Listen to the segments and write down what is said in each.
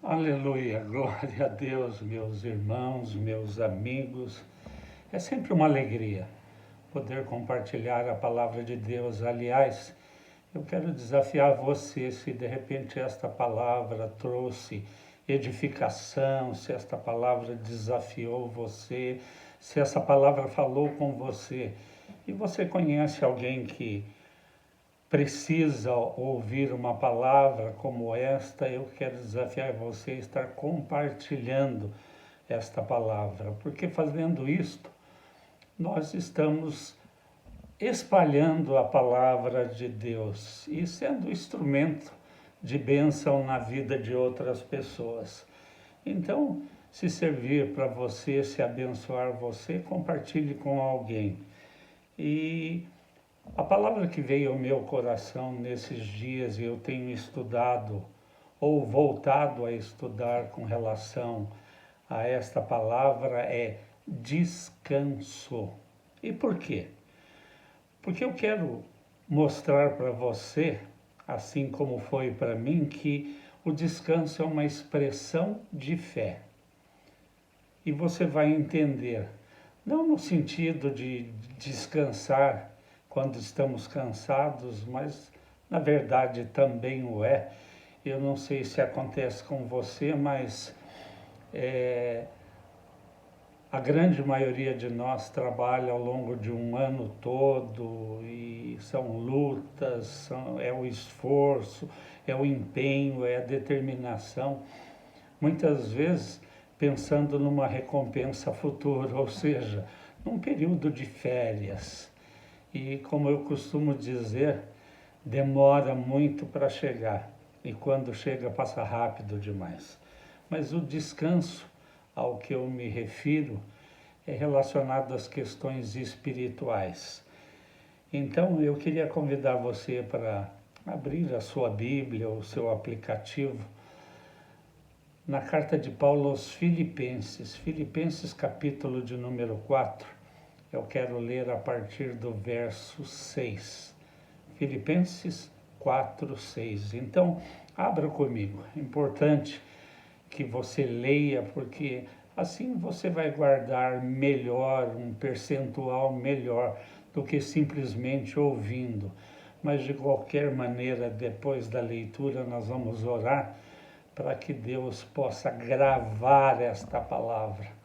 Aleluia, glória a Deus, meus irmãos, meus amigos. É sempre uma alegria poder compartilhar a palavra de Deus. Aliás, eu quero desafiar você, se de repente esta palavra trouxe edificação, se esta palavra desafiou você, se essa palavra falou com você, e você conhece alguém que precisa ouvir uma palavra como esta, eu quero desafiar você a estar compartilhando esta palavra, porque fazendo isto, nós estamos espalhando a palavra de Deus e sendo instrumento de bênção na vida de outras pessoas. Então, se servir para você, se abençoar você, compartilhe com alguém. E a palavra que veio ao meu coração nesses dias e eu tenho estudado ou voltado a estudar com relação a esta palavra é descanso. E por quê? Porque eu quero mostrar para você, assim como foi para mim, que o descanso é uma expressão de fé. E você vai entender, não no sentido de descansar quando estamos cansados, mas na verdade também o é. Eu não sei se acontece com você, mas a grande maioria de nós trabalha ao longo de um ano todo e são lutas, é o esforço, é o empenho, é a determinação, muitas vezes pensando numa recompensa futura, ou seja, num período de férias. E como eu costumo dizer, demora muito para chegar e quando chega passa rápido demais. Mas o descanso ao que eu me refiro é relacionado às questões espirituais. Então eu queria convidar você para abrir a sua Bíblia, o seu aplicativo, na carta de Paulo aos Filipenses, Filipenses capítulo de número 4. Eu quero ler a partir do verso 6. Filipenses 4, 6. Então, abra comigo. É importante que você leia, porque assim você vai guardar melhor, um percentual melhor do que simplesmente ouvindo. Mas, de qualquer maneira, depois da leitura, nós vamos orar para que Deus possa gravar esta palavra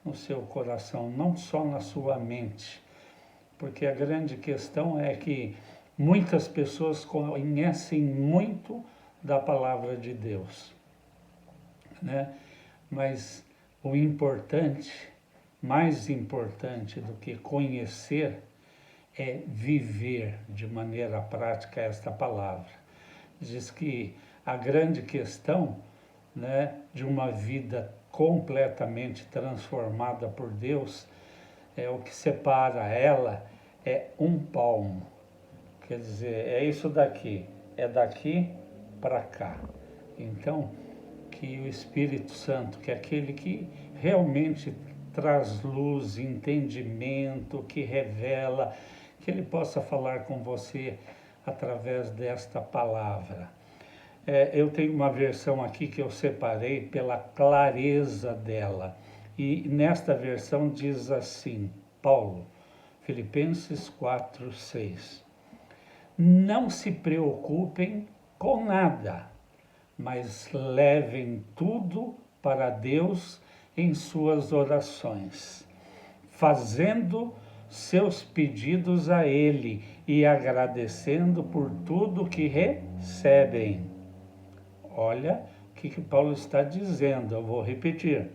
no seu coração, não só na sua mente, porque a grande questão é que muitas pessoas conhecem muito da palavra de Deus, né? Mas o importante, mais importante do que conhecer, é viver de maneira prática esta palavra. Diz que a grande questão, né, de uma vida completamente transformada por Deus, o que separa ela é um palmo. Quer dizer, é isso daqui, é daqui para cá. Então, que o Espírito Santo, que é aquele que realmente traz luz, entendimento, que revela, que ele possa falar com você através desta palavra. Eu tenho uma versão aqui que eu separei pela clareza dela. E nesta versão diz assim, Paulo, Filipenses 4, 6. Não se preocupem com nada, mas levem tudo para Deus em suas orações, fazendo seus pedidos a Ele e agradecendo por tudo que recebem. Olha o que Paulo está dizendo, eu vou repetir.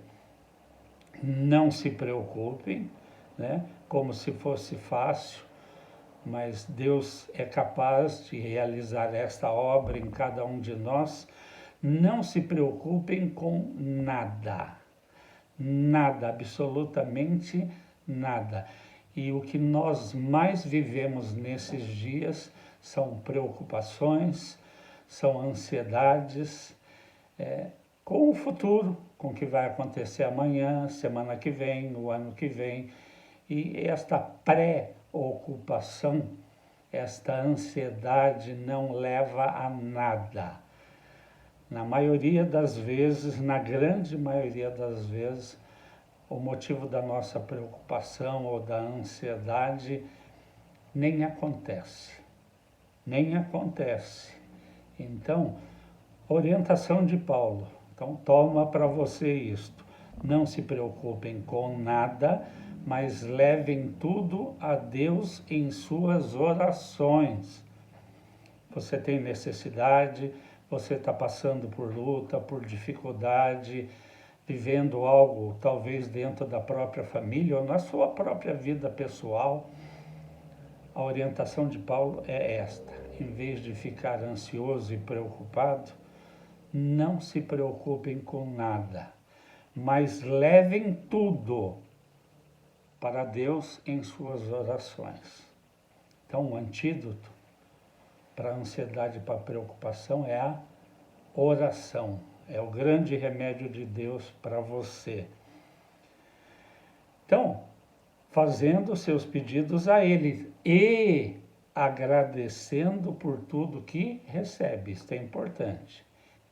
Não se preocupem, né? Como se fosse fácil, mas Deus é capaz de realizar esta obra em cada um de nós. Não se preocupem com nada, nada, absolutamente nada. E o que nós mais vivemos nesses dias são preocupações, são ansiedades com o futuro, com o que vai acontecer amanhã, semana que vem, no ano que vem. E esta preocupação, esta ansiedade não leva a nada. Na maioria das vezes, na grande maioria das vezes, o motivo da nossa preocupação ou da ansiedade nem acontece. Nem acontece. Então, orientação de Paulo. Então, toma para você isto. Não se preocupem com nada, mas levem tudo a Deus em suas orações. Você tem necessidade, você está passando por luta, por dificuldade, vivendo algo talvez dentro da própria família ou na sua própria vida pessoal. A orientação de Paulo é esta: em vez de ficar ansioso e preocupado, não se preocupem com nada, mas levem tudo para Deus em suas orações. Então, o antídoto para a ansiedade e para a preocupação é a oração. É o grande remédio de Deus para você. Então, fazendo seus pedidos a Ele e agradecendo por tudo que recebe. Isso é importante.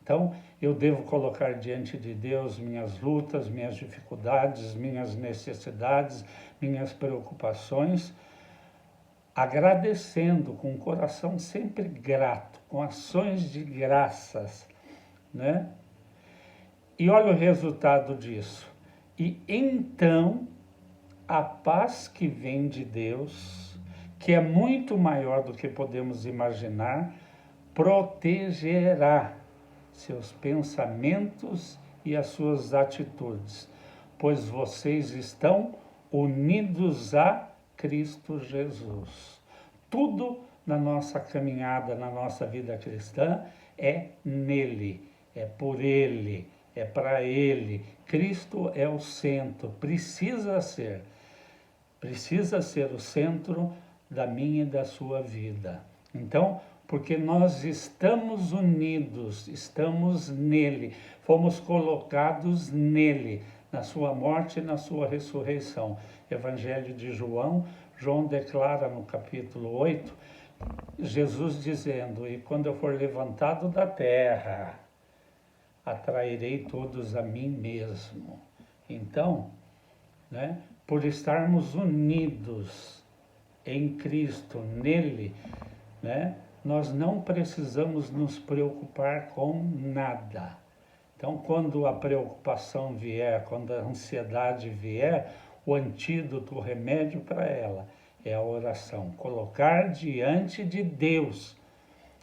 Então, eu devo colocar diante de Deus minhas lutas, minhas dificuldades, minhas necessidades, minhas preocupações, agradecendo com o coração sempre grato, com ações de graças, né? E olha o resultado disso. E então, a paz que vem de Deus, que é muito maior do que podemos imaginar, protegerá seus pensamentos e as suas atitudes, pois vocês estão unidos a Cristo Jesus. Tudo na nossa caminhada, na nossa vida cristã, é nele, é por ele, é para ele. Cristo é o centro, precisa ser o centro da minha e da sua vida. Então, porque nós estamos unidos, estamos nele, fomos colocados nele, na sua morte e na sua ressurreição. Evangelho de João, João declara no capítulo 8, Jesus dizendo: e quando eu for levantado da terra, atrairei todos a mim mesmo. Então, né, por estarmos unidos em Cristo, nele, né, nós não precisamos nos preocupar com nada. Então, quando a preocupação vier, quando a ansiedade vier, o antídoto, o remédio para ela é a oração. Colocar diante de Deus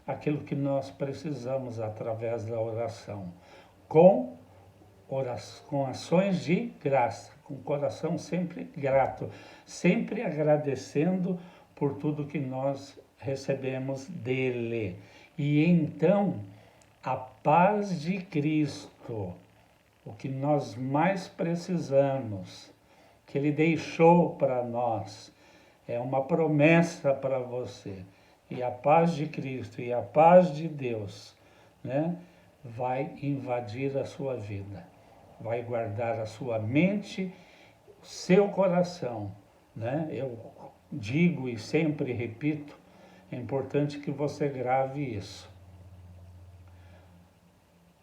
aquilo que nós precisamos através da oração, com ações de graça, com o coração sempre grato, sempre agradecendo por tudo que nós recebemos dele. E então, a paz de Cristo, o que nós mais precisamos, que ele deixou para nós, é uma promessa para você. E a paz de Cristo e a paz de Deus, né, vai invadir a sua vida, vai guardar a sua mente, o seu coração, né? Eu digo e sempre repito, é importante que você grave isso.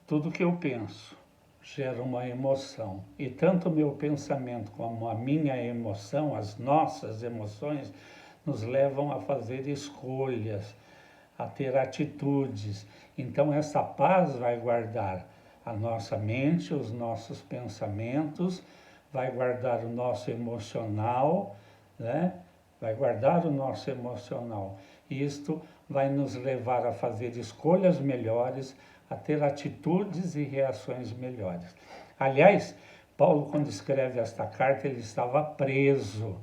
Tudo que eu penso gera uma emoção, e tanto o meu pensamento como a minha emoção, as nossas emoções, nos levam a fazer escolhas, a ter atitudes. Então essa paz vai guardar a nossa mente, os nossos pensamentos, vai guardar o nosso emocional, né? Vai guardar o nosso emocional. E isto vai nos levar a fazer escolhas melhores, a ter atitudes e reações melhores. Aliás, Paulo, quando escreve esta carta, ele estava preso,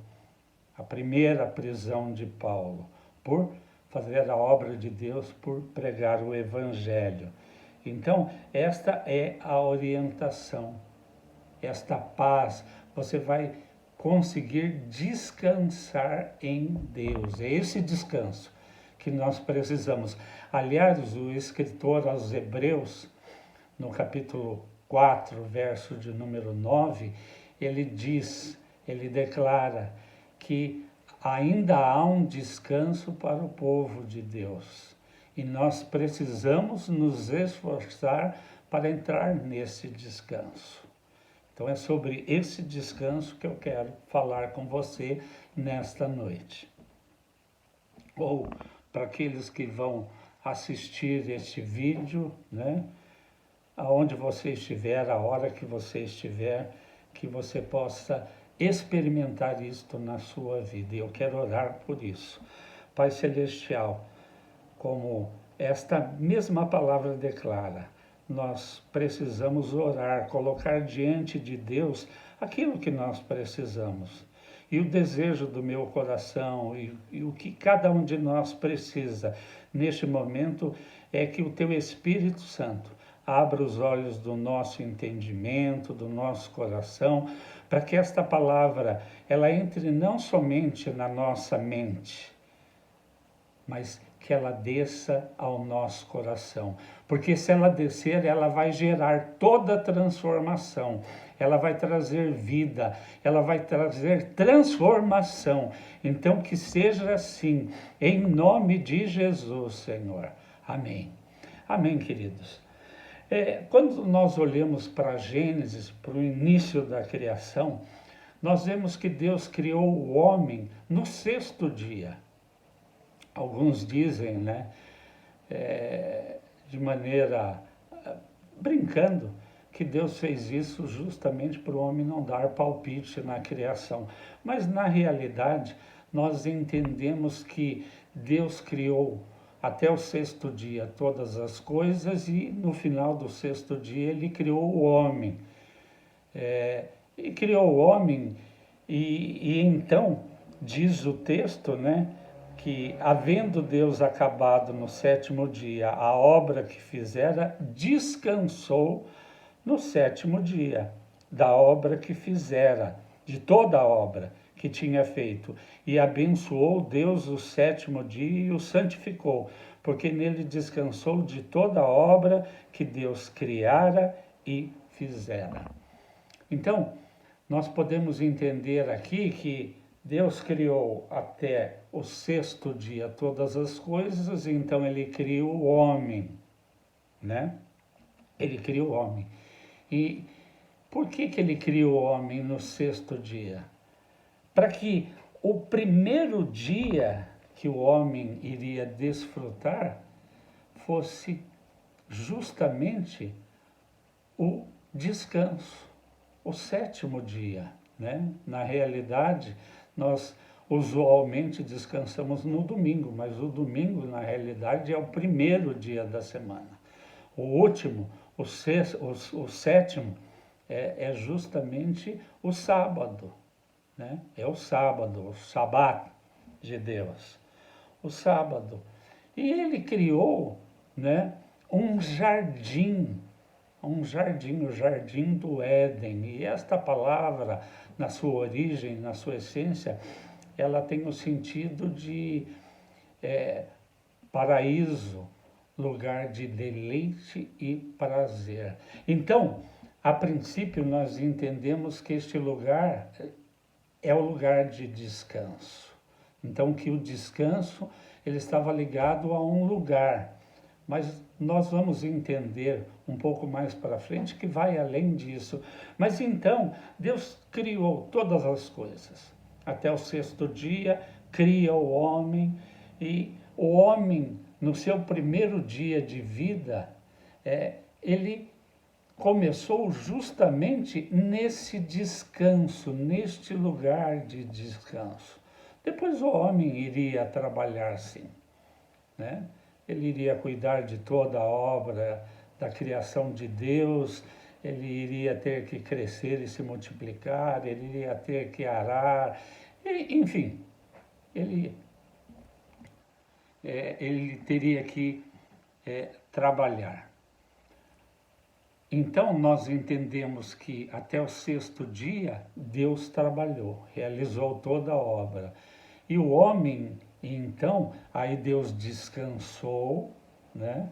a primeira prisão de Paulo, por fazer a obra de Deus, por pregar o Evangelho. Então, esta é a orientação, esta paz, você vai conseguir descansar em Deus. É esse descanso que nós precisamos. Aliás, o escritor aos Hebreus, no capítulo 4, verso de número 9, ele declara que ainda há um descanso para o povo de Deus. E nós precisamos nos esforçar para entrar nesse descanso. Então é sobre esse descanso que eu quero falar com você nesta noite. Ou para aqueles que vão assistir este vídeo, né? Aonde você estiver, a hora que você estiver, que você possa experimentar isto na sua vida. E eu quero orar por isso. Pai Celestial, como esta mesma palavra declara, nós precisamos orar, colocar diante de Deus aquilo que nós precisamos. E o desejo do meu coração e o que cada um de nós precisa neste momento é que o Teu Espírito Santo abra os olhos do nosso entendimento, do nosso coração, para que esta palavra ela entre não somente na nossa mente, mas que ela desça ao nosso coração. Porque se ela descer, ela vai gerar toda a transformação, ela vai trazer vida, ela vai trazer transformação. Então que seja assim, em nome de Jesus, Senhor. Amém. Amém, queridos. Quando nós olhamos para Gênesis, para o início da criação, nós vemos que Deus criou o homem no sexto dia. Alguns dizem, né, de maneira brincando, que Deus fez isso justamente para o homem não dar palpite na criação. Mas na realidade, nós entendemos que Deus criou até o sexto dia todas as coisas e no final do sexto dia ele criou o homem. E criou o homem e então diz o texto, né, que havendo Deus acabado no sétimo dia a obra que fizera, descansou no sétimo dia da obra que fizera, de toda a obra que tinha feito, e abençoou Deus o sétimo dia e o santificou, porque nele descansou de toda a obra que Deus criara e fizera. Então, nós podemos entender aqui que Deus criou até o sexto dia todas as coisas, então ele criou o homem, né? Ele criou o homem. E por que ele criou o homem no sexto dia? Para que o primeiro dia que o homem iria desfrutar fosse justamente o descanso, o sétimo dia, né? Na realidade, nós usualmente descansamos no domingo, mas o domingo, na realidade, é o primeiro dia da semana. O último, o sétimo, é justamente o sábado, né? É o sábado, o Shabat de Deus, o sábado. E ele criou, né, um jardim, o jardim do Éden. E esta palavra, na sua origem, na sua essência, ela tem o sentido de paraíso, lugar de deleite e prazer. Então, a princípio, nós entendemos que este lugar é o lugar de descanso. Então, que o descanso ele estava ligado a um lugar. Mas nós vamos entender um pouco mais para frente que vai além disso. Mas então, Deus criou todas as coisas. Até o sexto dia, cria o homem. E o homem, no seu primeiro dia de vida, ele começou justamente nesse descanso, neste lugar de descanso. Depois o homem iria trabalhar, sim, né? Ele iria cuidar de toda a obra da criação de Deus, ele iria ter que crescer e se multiplicar, ele iria ter que arar, enfim, ele teria que trabalhar. Então, nós entendemos que até o sexto dia, Deus trabalhou, realizou toda a obra. E o homem, então, aí Deus descansou, né?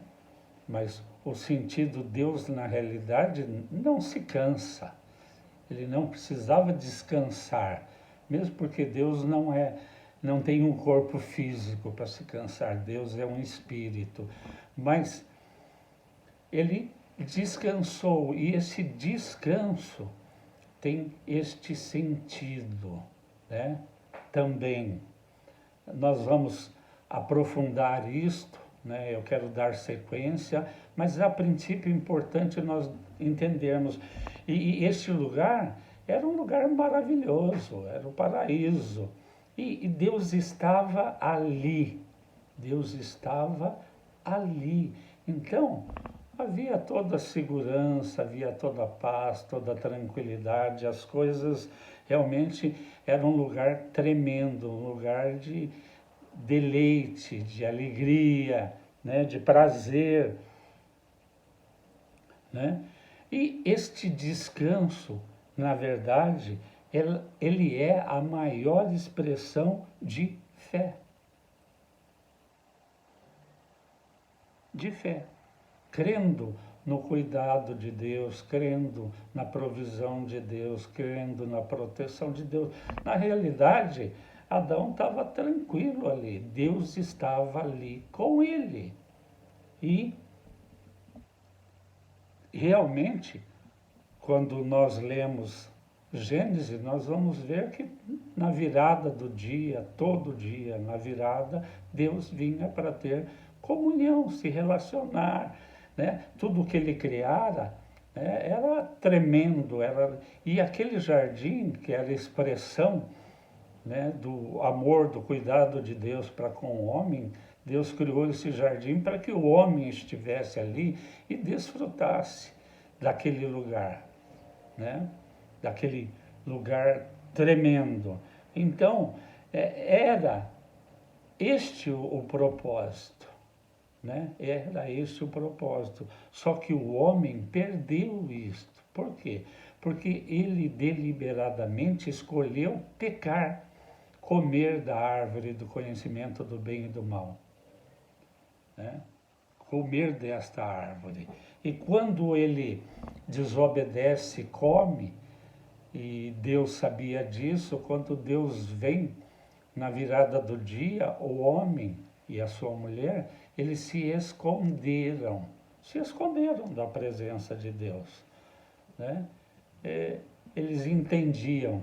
Mas o sentido Deus, na realidade, não se cansa. Ele não precisava descansar, mesmo porque Deus não tem um corpo físico para se cansar, Deus é um espírito. Mas ele descansou, e esse descanso tem este sentido, né? Também nós vamos aprofundar isto, né? Eu quero dar sequência, mas a princípio é importante nós entendermos. E este lugar era um lugar maravilhoso, era o paraíso. E Deus estava ali, Deus estava ali. Então, havia toda a segurança, havia toda a paz, toda a tranquilidade, as coisas realmente eram um lugar tremendo, um lugar de deleite, de alegria, né, de prazer, né? E este descanso, na verdade, ele é a maior expressão de fé. De fé. Crendo no cuidado de Deus, crendo na provisão de Deus, crendo na proteção de Deus. Na realidade, Adão estava tranquilo ali, Deus estava ali com ele. E realmente, quando nós lemos Gênesis, nós vamos ver que na virada do dia, todo dia, na virada, Deus vinha para ter comunhão, se relacionar, né? Tudo que ele criara, né, era tremendo, e aquele jardim, que era a expressão, né, do amor, do cuidado de Deus para com o homem, Deus criou esse jardim para que o homem estivesse ali e desfrutasse daquele lugar, né? Daquele lugar tremendo. Então, era este o propósito, né? Era este o propósito. Só que o homem perdeu isto. Por quê? Porque ele deliberadamente escolheu pecar, comer da árvore do conhecimento do bem e do mal, né? Comer desta árvore. E quando ele desobedece, come, e Deus sabia disso, quando Deus vem na virada do dia, o homem e a sua mulher, eles se esconderam da presença de Deus, né? Eles entendiam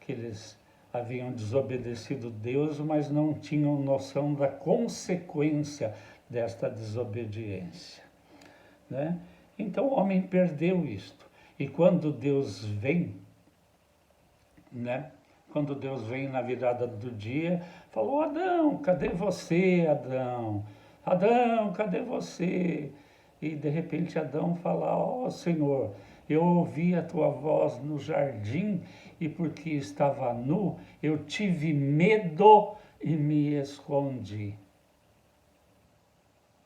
que eles haviam desobedecido Deus, mas não tinham noção da consequência desta desobediência, né? Então o homem perdeu isto. E quando Deus vem, né? Quando Deus vem na virada do dia, falou: Adão, cadê você, Adão? Adão, cadê você? E de repente Adão fala: ó Senhor, eu ouvi a tua voz no jardim e porque estava nu, eu tive medo e me escondi.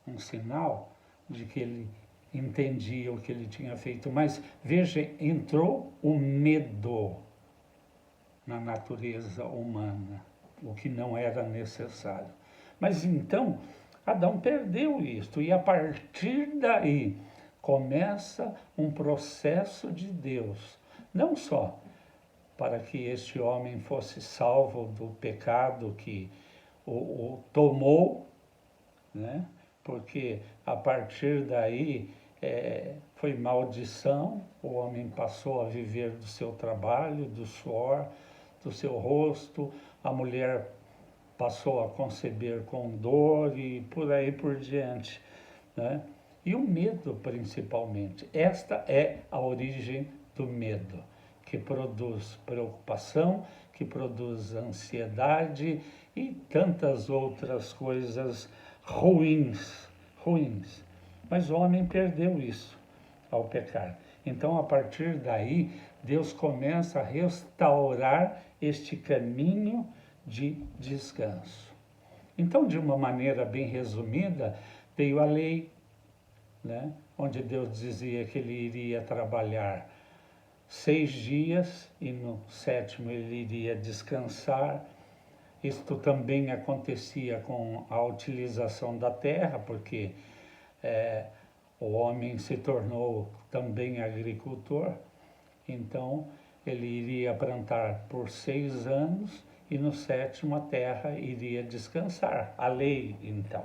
Um sinal de que ele entendia o que ele tinha feito. Mas veja, entrou o medo na natureza humana, o que não era necessário. Mas então, Adão perdeu isto, e a partir daí começa um processo de Deus, não só para que este homem fosse salvo do pecado que o tomou, né? Porque a partir daí foi maldição, o homem passou a viver do seu trabalho, do suor, do seu rosto, a mulher passou a conceber com dor e por aí por diante, né? E o medo, principalmente. Esta é a origem do medo, que produz preocupação, que produz ansiedade e tantas outras coisas ruins. Mas o homem perdeu isso ao pecar. Então, a partir daí, Deus começa a restaurar este caminho de descanso. Então, de uma maneira bem resumida, veio a lei, né? Onde Deus dizia que ele iria trabalhar 6 dias e no 7º ele iria descansar. Isto também acontecia com a utilização da terra, porque o homem se tornou também agricultor. Então, ele iria plantar por 6 anos e no sétimo a terra iria descansar, a lei então.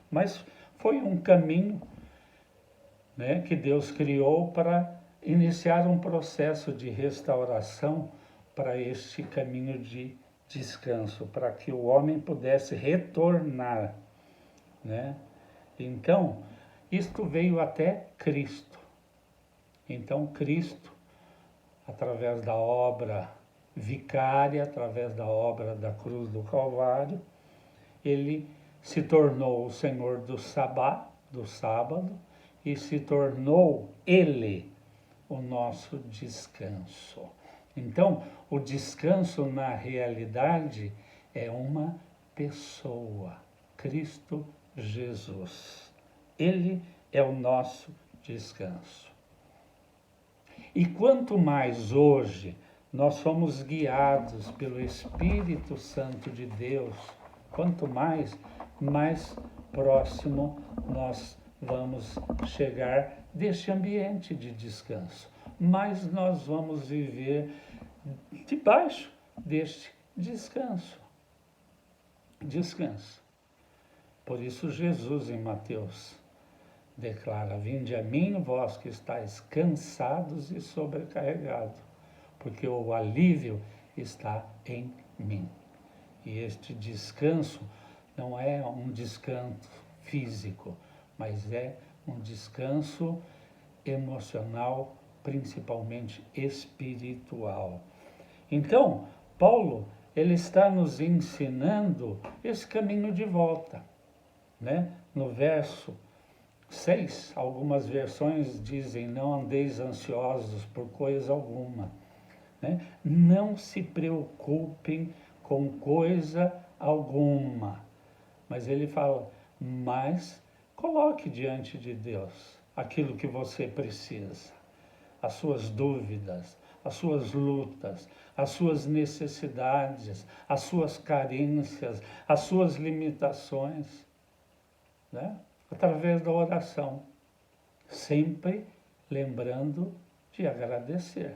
Mas foi um caminho, né, que Deus criou para iniciar um processo de restauração para este caminho de descanso, para que o homem pudesse retornar, né? Então, isto veio até Cristo. Então, Cristo, através da obra vicária, através da obra da cruz do Calvário, ele se tornou o Senhor do sábado, e se tornou ele o nosso descanso. Então, o descanso na realidade é uma pessoa, Cristo Jesus. Ele é o nosso descanso. E quanto mais hoje nós somos guiados pelo Espírito Santo de Deus, quanto mais próximo nós vamos chegar deste ambiente de descanso, mais nós vamos viver debaixo deste descanso. Descanso. Por isso Jesus em Mateus declara: vinde a mim, vós que estáis cansados e sobrecarregados, porque o alívio está em mim. E este descanso não é um descanso físico, mas é um descanso emocional, principalmente espiritual. Então, Paulo, ele está nos ensinando esse caminho de volta, né? No verso 6, algumas versões dizem: não andeis ansiosos por coisa alguma, né? Não se preocupem com coisa alguma. Mas ele fala: mas coloque diante de Deus aquilo que você precisa, as suas dúvidas, as suas lutas, as suas necessidades, as suas carências, as suas limitações, né? Através da oração, sempre lembrando de agradecer.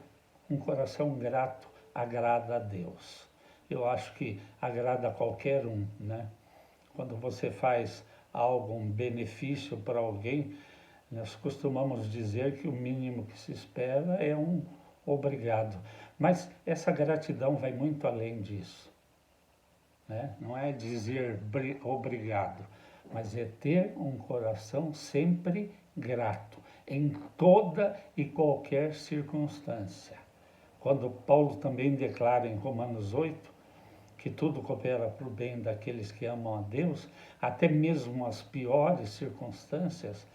Um coração grato agrada a Deus. Eu acho que agrada a qualquer um, né? Quando você faz algo, um benefício para alguém, nós costumamos dizer que o mínimo que se espera é um obrigado. Mas essa gratidão vai muito além disso, né? Não é dizer obrigado, mas é ter um coração sempre grato, em toda e qualquer circunstância. Quando Paulo também declara em Romanos 8, que tudo coopera para o bem daqueles que amam a Deus, até mesmo as piores circunstâncias,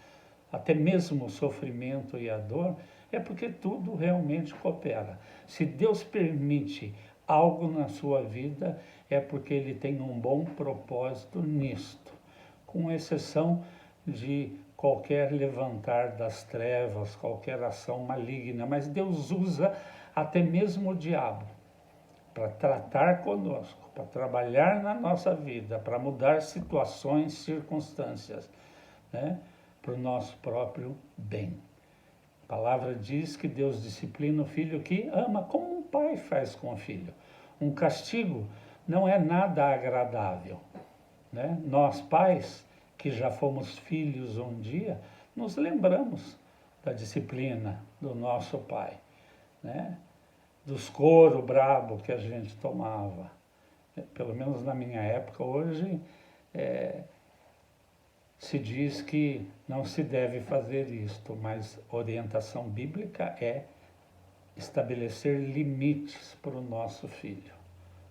até mesmo o sofrimento e a dor, é porque tudo realmente coopera. Se Deus permite algo na sua vida, é porque Ele tem um bom propósito nisto, com exceção de qualquer levantar das trevas, qualquer ação maligna. Mas Deus usa até mesmo o diabo para tratar conosco, para trabalhar na nossa vida, para mudar situações, circunstâncias, né? Para o nosso próprio bem. A palavra diz que Deus disciplina o filho que ama, como um pai faz com o filho. Um castigo não é nada agradável, né? Nós, pais, que já fomos filhos um dia, nos lembramos da disciplina do nosso pai, né? Dos couro brabo que a gente tomava. Pelo menos na minha época. Hoje se diz que não se deve fazer isto, mas orientação bíblica é estabelecer limites para o nosso filho,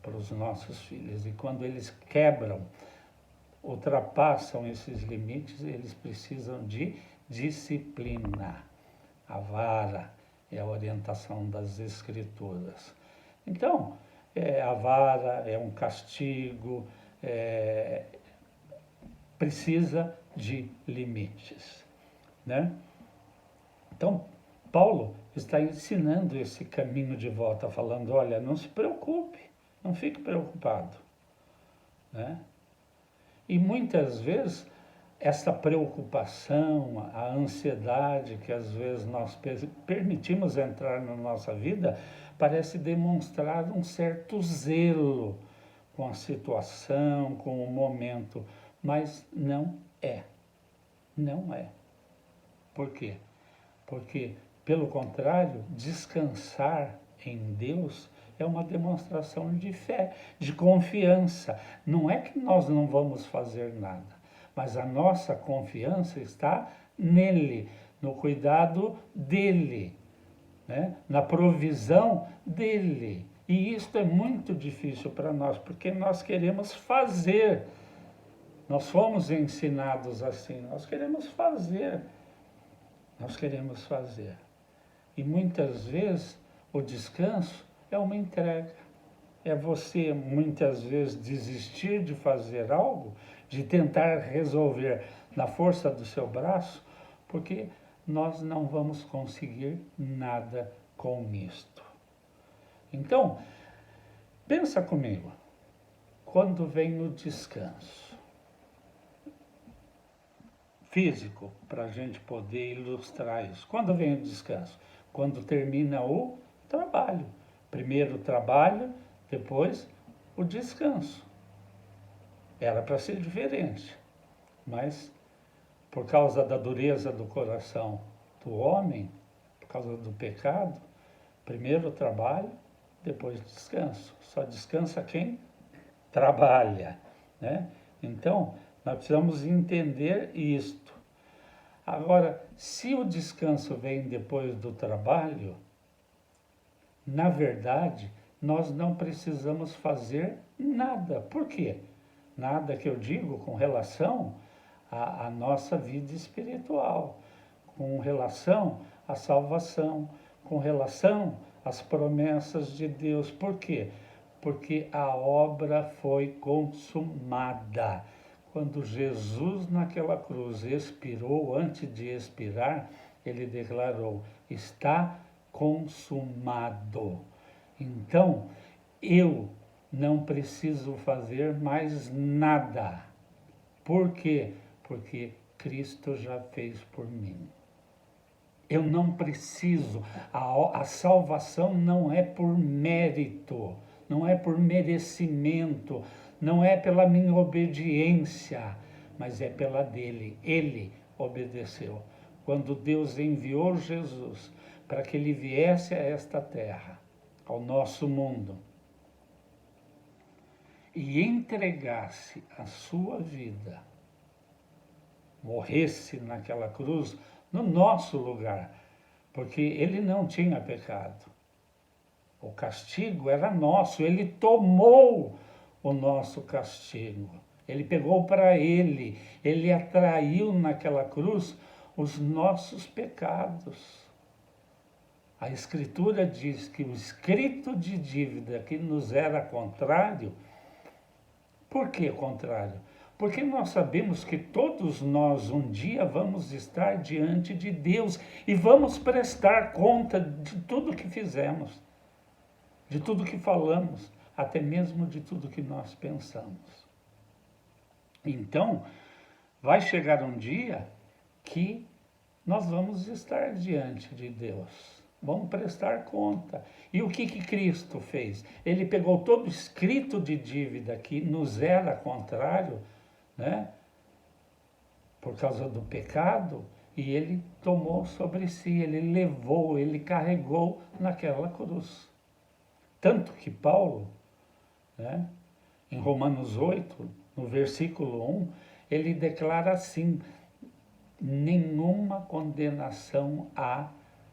para os nossos filhos. E quando eles quebram, ultrapassam esses limites, eles precisam de disciplina. A vara é a orientação das Escrituras. Então, a vara é um castigo, precisa de limites, né? Então, Paulo está ensinando esse caminho de volta, falando: olha, não se preocupe, não fique preocupado, né? E muitas vezes essa preocupação, a ansiedade que às vezes nós permitimos entrar na nossa vida, parece demonstrar um certo zelo com a situação, com o momento, mas não é. Não é. Por quê? Porque, pelo contrário, descansar em Deus é uma demonstração de fé, de confiança. Não é que nós não vamos fazer nada, mas a nossa confiança está nele, no cuidado dele, né? Na provisão dele. E isso é muito difícil para nós, porque nós queremos fazer. Nós fomos ensinados assim, nós queremos fazer. Nós queremos fazer. E muitas vezes o descanso é uma entrega. É você muitas vezes desistir de fazer algo, de tentar resolver na força do seu braço, porque nós não vamos conseguir nada com isto. Então, pensa comigo, quando vem o descanso físico, para a gente poder ilustrar isso. Quando vem o descanso? Quando termina o trabalho. Primeiro o trabalho, depois o descanso. Era para ser diferente, mas por causa da dureza do coração do homem, por causa do pecado, primeiro o trabalho, depois o descanso. Só descansa quem trabalha, né? Então, nós precisamos entender isto. Agora, se o descanso vem depois do trabalho, na verdade, nós não precisamos fazer nada. Por quê? Nada que eu digo com relação à nossa vida espiritual, com relação à salvação, com relação às promessas de Deus. Por quê? Porque a obra foi consumada. Quando Jesus naquela cruz expirou, antes de expirar, ele declarou: está consumado. Então, eu não preciso fazer mais nada. Por quê? Porque Cristo já fez por mim. Eu não preciso, a salvação não é por mérito, não é por merecimento, não é pela minha obediência, mas é pela dele. Ele obedeceu. Quando Deus enviou Jesus para que ele viesse a esta terra, ao nosso mundo, e entregasse a sua vida, morresse naquela cruz, no nosso lugar, porque ele não tinha pecado. O castigo era nosso, ele tomou o nosso castigo. Ele pegou para ele atraiu naquela cruz os nossos pecados. A Escritura diz que o escrito de dívida que nos era contrário. Por que contrário? Porque nós sabemos que todos nós um dia vamos estar diante de Deus e vamos prestar conta de tudo que fizemos, de tudo que falamos, até mesmo de tudo que nós pensamos. Então, vai chegar um dia que nós vamos estar diante de Deus. Vamos prestar conta. E o que Cristo fez? Ele pegou todo o escrito de dívida que nos era contrário, né? Por causa do pecado, e ele tomou sobre si, ele levou, ele carregou naquela cruz. Tanto que Paulo, né, em Romanos 8, no versículo 1, ele declara assim: nenhuma condenação há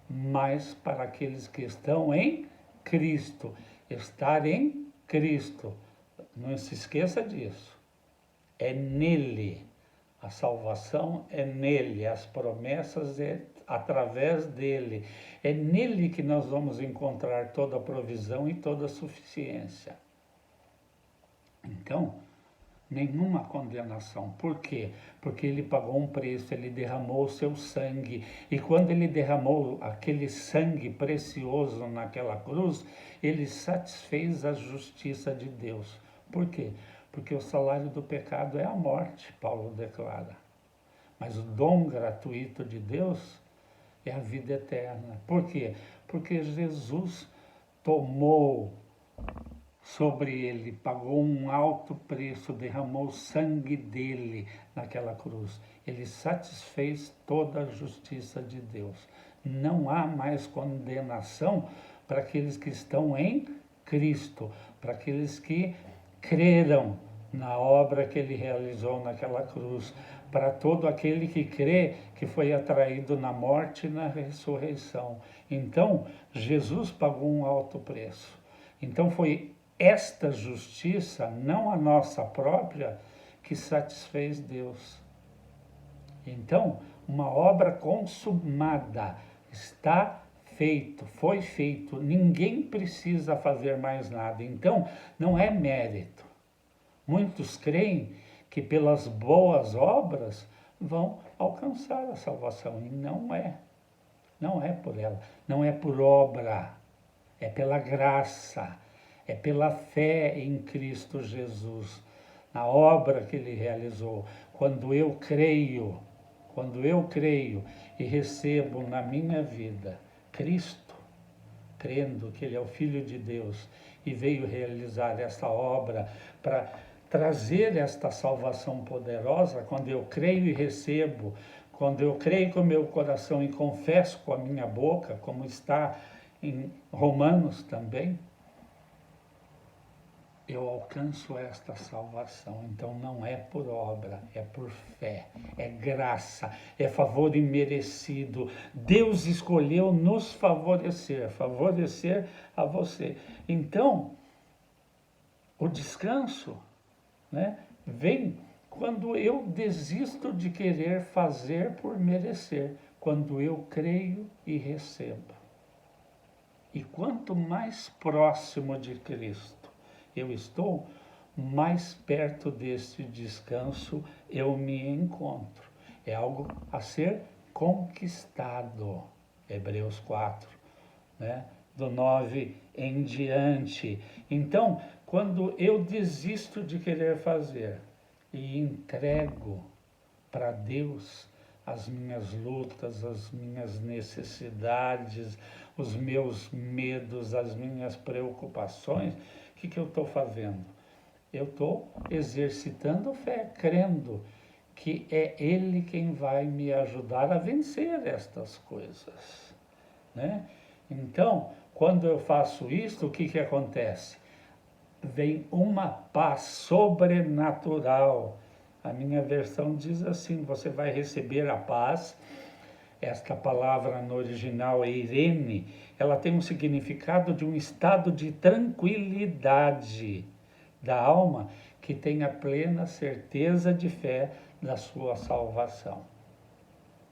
mais para aqueles que estão em Cristo. Estar em Cristo, não se esqueça disso. É nele, a salvação é nele, as promessas é através dele. É nele que nós vamos encontrar toda a provisão e toda a suficiência. Então, nenhuma condenação. Por quê? Porque ele pagou um preço, ele derramou o seu sangue. E quando ele derramou aquele sangue precioso naquela cruz, ele satisfez a justiça de Deus. Por quê? Porque o salário do pecado é a morte, Paulo declara. Mas o dom gratuito de Deus é a vida eterna. Por quê? Porque Jesus tomou sobre ele, pagou um alto preço, derramou o sangue dele naquela cruz. Ele satisfez toda a justiça de Deus. Não há mais condenação para aqueles que estão em Cristo, para aqueles que creram na obra que ele realizou naquela cruz, para todo aquele que crê que foi atraído na morte e na ressurreição. Então, Jesus pagou um alto preço. Então, foi esta justiça, não a nossa própria, que satisfez Deus. Então, uma obra consumada, está feito, foi feito, ninguém precisa fazer mais nada. Então, não é mérito. Muitos creem que pelas boas obras vão alcançar a salvação, e não é. Não é por ela, não é por obra, é pela graça, é pela fé em Cristo Jesus, na obra que ele realizou. Quando eu creio e recebo na minha vida Cristo, crendo que ele é o Filho de Deus e veio realizar essa obra para trazer esta salvação poderosa, quando eu creio e recebo, quando eu creio com o meu coração e confesso com a minha boca, como está em Romanos também, eu alcanço esta salvação. Então não é por obra, é por fé, é graça, é favor imerecido. Deus escolheu nos favorecer a você. Então, o descanso, né, vem quando eu desisto de querer fazer por merecer, quando eu creio e recebo. E quanto mais próximo de Cristo eu estou, mais perto desse descanso eu me encontro. É algo a ser conquistado. Hebreus 4, né? Do 9 em diante. Então, quando eu desisto de querer fazer e entrego para Deus as minhas lutas, as minhas necessidades, os meus medos, as minhas preocupações, o que eu estou fazendo? Eu estou exercitando fé, crendo que é Ele quem vai me ajudar a vencer estas coisas, né? Então, quando eu faço isso, o que acontece? Vem uma paz sobrenatural. A minha versão diz assim: você vai receber a paz. Esta palavra no original é eirene, ela tem um significado de um estado de tranquilidade da alma que tem a plena certeza de fé da sua salvação.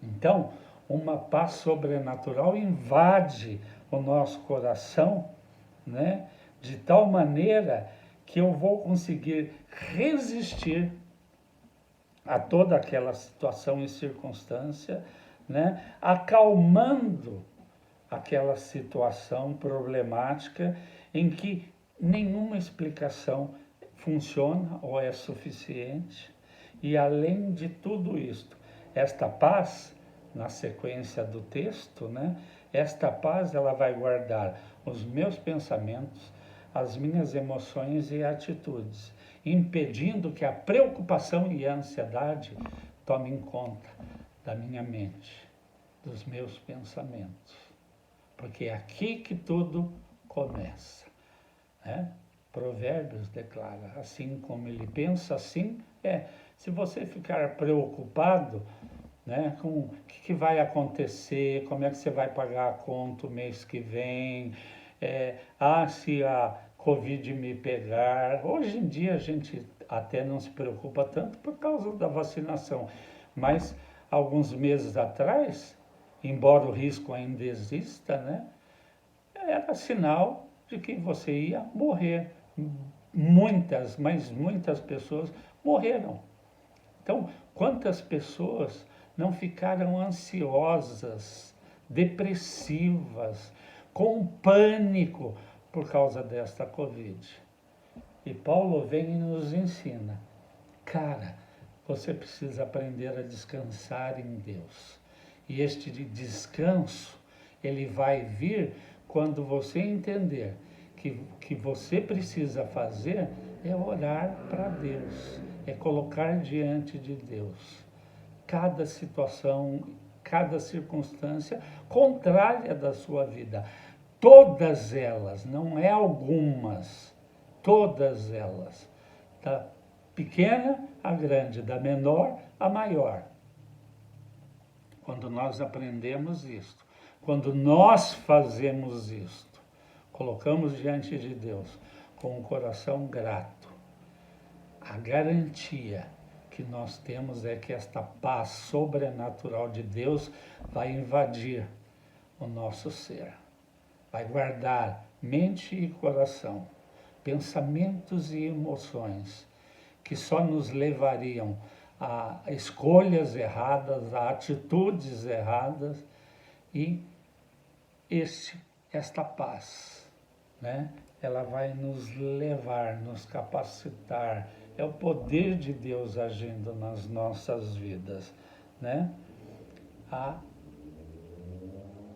Então, uma paz sobrenatural invade o nosso coração, né? De tal maneira que eu vou conseguir resistir a toda aquela situação e circunstância, né? Acalmando aquela situação problemática em que nenhuma explicação funciona ou é suficiente. E além de tudo isto, esta paz, na sequência do texto, né? Esta paz, ela vai guardar os meus pensamentos, as minhas emoções e atitudes, impedindo que a preocupação e a ansiedade tomem conta da minha mente, dos meus pensamentos. Porque é aqui que tudo começa, né? Provérbios declara: assim como ele pensa, assim é. Se você ficar preocupado, né, com o que vai acontecer, como é que você vai pagar a conta o mês que vem, se a Covid me pegar. Hoje em dia a gente até não se preocupa tanto por causa da vacinação, mas alguns meses atrás, embora o risco ainda exista, né, era sinal de que você ia morrer. Muitas, mas muitas pessoas morreram. Então, quantas pessoas não ficaram ansiosas, depressivas, com pânico por causa desta Covid? E Paulo vem e nos ensina: cara, você precisa aprender a descansar em Deus. E este descanso, ele vai vir quando você entender que que você precisa fazer é orar para Deus, é colocar diante de Deus cada situação, cada circunstância contrária da sua vida. Todas elas, não é algumas, todas elas, da pequena a grande, da menor a maior. Quando nós aprendemos isto, quando nós fazemos isto, colocamos diante de Deus com um coração grato, a garantia que nós temos é que esta paz sobrenatural de Deus vai invadir o nosso ser, vai guardar mente e coração, pensamentos e emoções que só nos levariam a escolhas erradas, a atitudes erradas, e esta paz, né? Ela vai nos levar, nos capacitar, é o poder de Deus agindo nas nossas vidas, né? A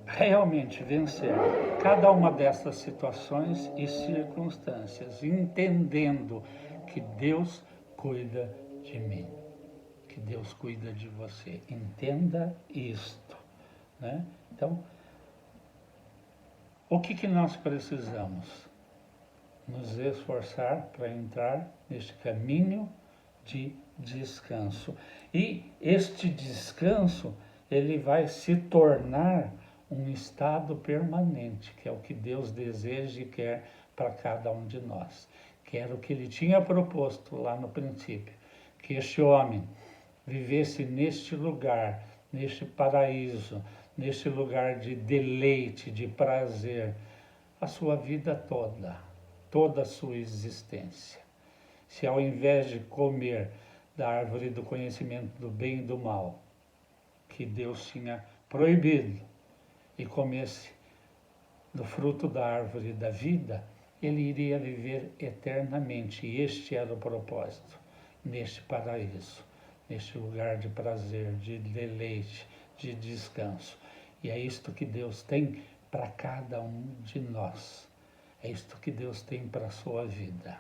realmente vencer cada uma dessas situações e circunstâncias, entendendo que Deus cuida de mim, que Deus cuida de você. Entenda isto, né? Então, o que nós precisamos? Nos esforçar para entrar neste caminho de descanso. E este descanso, ele vai se tornar um estado permanente, que é o que Deus deseja e quer para cada um de nós. Que era o que ele tinha proposto lá no princípio, que este homem vivesse neste lugar, neste paraíso, neste lugar de deleite, de prazer, a sua vida toda a sua existência. Se ao invés de comer da árvore do conhecimento do bem e do mal, que Deus tinha proibido, e comesse do fruto da árvore da vida, ele iria viver eternamente. E este era o propósito, neste paraíso, neste lugar de prazer, de deleite, de descanso. E é isto que Deus tem para cada um de nós. É isto que Deus tem para a sua vida.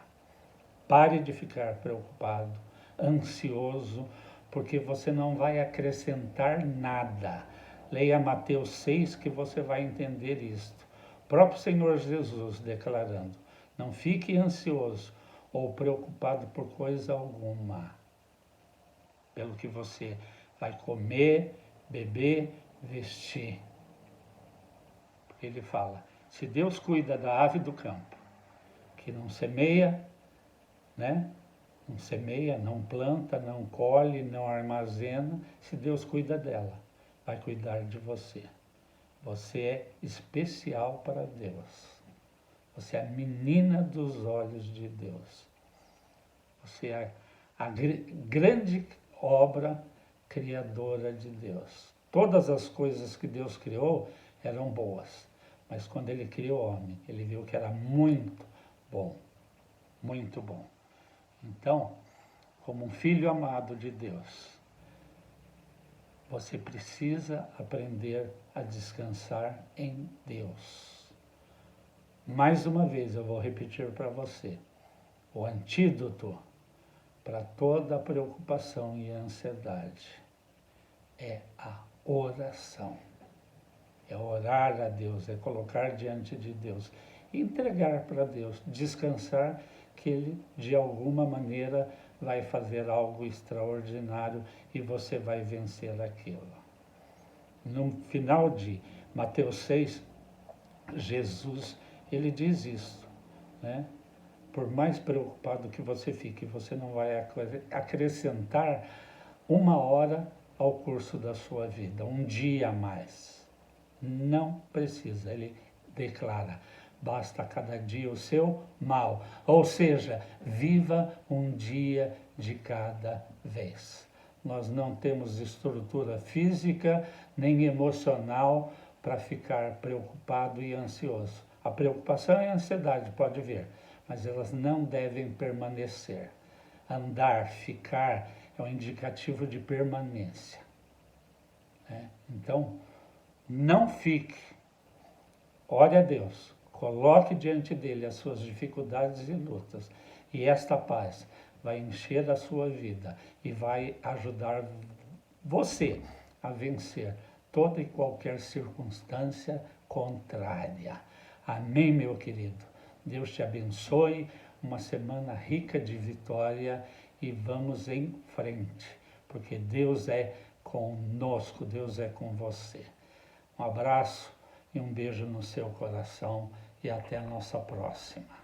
Pare de ficar preocupado, ansioso, porque você não vai acrescentar nada. Leia Mateus 6 que você vai entender isto. O próprio Senhor Jesus declarando: não fique ansioso ou preocupado por coisa alguma, pelo que você vai comer, beber, vestir. Porque ele fala, se Deus cuida da ave do campo, que não semeia, né? Não semeia, não planta, não colhe, não armazena, se Deus cuida dela, vai cuidar de você. Você é especial para Deus. Você é a menina dos olhos de Deus. Você é a grande obra criadora de Deus. Todas as coisas que Deus criou eram boas, mas quando ele criou o homem, ele viu que era muito bom, muito bom. Então, como um filho amado de Deus, você precisa aprender a descansar em Deus. Mais uma vez eu vou repetir para você, o antídoto para toda a preocupação e ansiedade é a oração. É orar a Deus, é colocar diante de Deus, entregar para Deus, descansar que Ele, de alguma maneira, vai fazer algo extraordinário e você vai vencer aquilo. No final de Mateus 6, Jesus, ele diz isso, né? Por mais preocupado que você fique, você não vai acrescentar uma hora ao curso da sua vida, um dia a mais. Não precisa, ele declara, basta cada dia o seu mal. Ou seja, viva um dia de cada vez. Nós não temos estrutura física nem emocional para ficar preocupado e ansioso. A preocupação e a ansiedade pode vir, mas elas não devem permanecer. Andar, ficar, é um indicativo de permanência. Então, não fique. Ore a Deus, Coloque diante dele as suas dificuldades e lutas. E esta paz vai encher a sua vida e vai ajudar você a vencer toda e qualquer circunstância contrária. Amém, meu querido? Deus te abençoe, uma semana rica de vitória e vamos em frente, porque Deus é conosco, Deus é com você. Um abraço e um beijo no seu coração e até a nossa próxima.